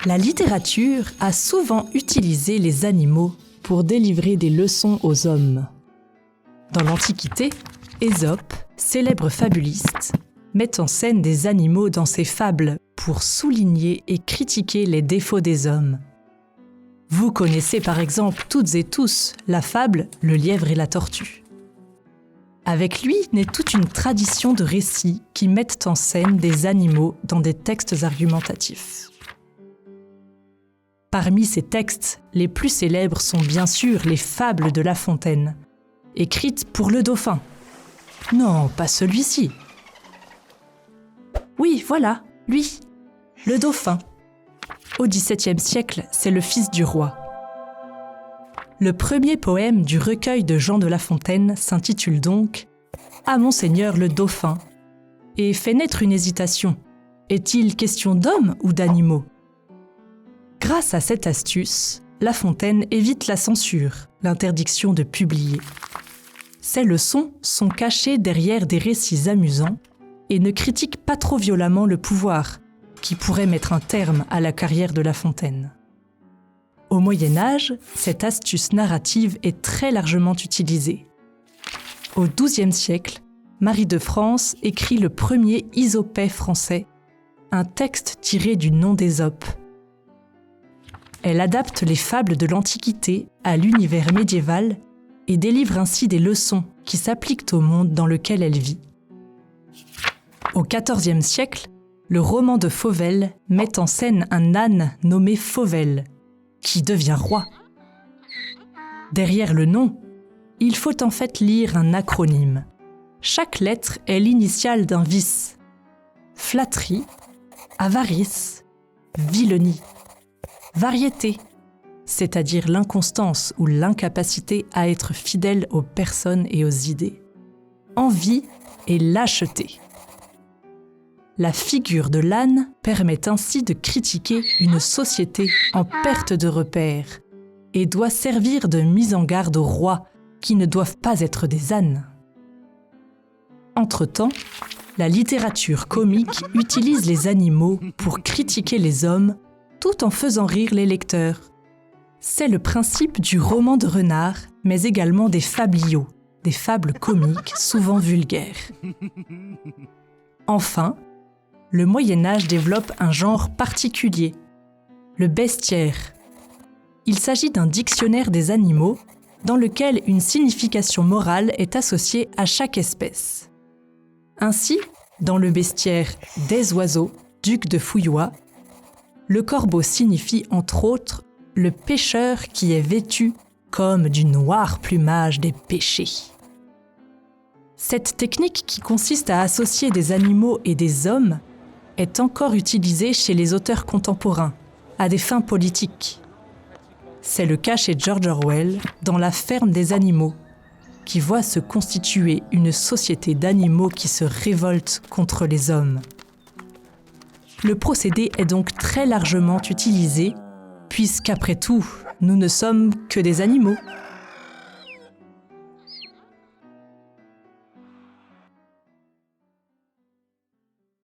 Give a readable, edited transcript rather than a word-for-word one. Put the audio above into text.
La littérature a souvent utilisé les animaux pour délivrer des leçons aux hommes. Dans l'Antiquité, Ésope, célèbre fabuliste, met en scène des animaux dans ses fables pour souligner et critiquer les défauts des hommes. Vous connaissez par exemple toutes et tous la fable « Le lièvre et la tortue ». Avec lui naît toute une tradition de récits qui mettent en scène des animaux dans des textes argumentatifs. Parmi ces textes, les plus célèbres sont bien sûr les fables de La Fontaine, écrites pour le dauphin. Non, pas celui-ci. Oui, voilà, lui, le dauphin. Au XVIIe siècle, c'est le fils du roi. Le premier poème du recueil de Jean de La Fontaine s'intitule donc « À Monseigneur le dauphin » et fait naître une hésitation. Est-il question d'hommes ou d'animaux ? Grâce à cette astuce, La Fontaine évite la censure, l'interdiction de publier. Ses leçons sont cachées derrière des récits amusants et ne critiquent pas trop violemment le pouvoir, qui pourrait mettre un terme à la carrière de La Fontaine. Au Moyen-Âge, cette astuce narrative est très largement utilisée. Au XIIe siècle, Marie de France écrit le premier Isopet français, un texte tiré du nom d'Ésope. Elle adapte les fables de l'Antiquité à l'univers médiéval et délivre ainsi des leçons qui s'appliquent au monde dans lequel elle vit. Au XIVe siècle, le roman de Fauvel met en scène un âne nommé Fauvel, qui devient roi. Derrière le nom, il faut en fait lire un acronyme. Chaque lettre est l'initiale d'un vice. Flatterie, avarice, vilenie. Variété, c'est-à-dire l'inconstance ou l'incapacité à être fidèle aux personnes et aux idées. Envie et lâcheté. La figure de l'âne permet ainsi de critiquer une société en perte de repères et doit servir de mise en garde aux rois qui ne doivent pas être des ânes. Entre-temps, la littérature comique utilise les animaux pour critiquer les hommes tout en faisant rire les lecteurs. C'est le principe du roman de renard, mais également des fabliaux, des fables comiques souvent vulgaires. Enfin, le Moyen-Âge développe un genre particulier, le bestiaire. Il s'agit d'un dictionnaire des animaux dans lequel une signification morale est associée à chaque espèce. Ainsi, dans le bestiaire des oiseaux, duc de Fouillois, le corbeau signifie entre autres le pêcheur qui est vêtu comme du noir plumage des péchés. Cette technique qui consiste à associer des animaux et des hommes est encore utilisée chez les auteurs contemporains, à des fins politiques. C'est le cas chez George Orwell dans La Ferme des animaux, qui voit se constituer une société d'animaux qui se révoltent contre les hommes. Le procédé est donc très largement utilisé, puisqu'après tout, nous ne sommes que des animaux.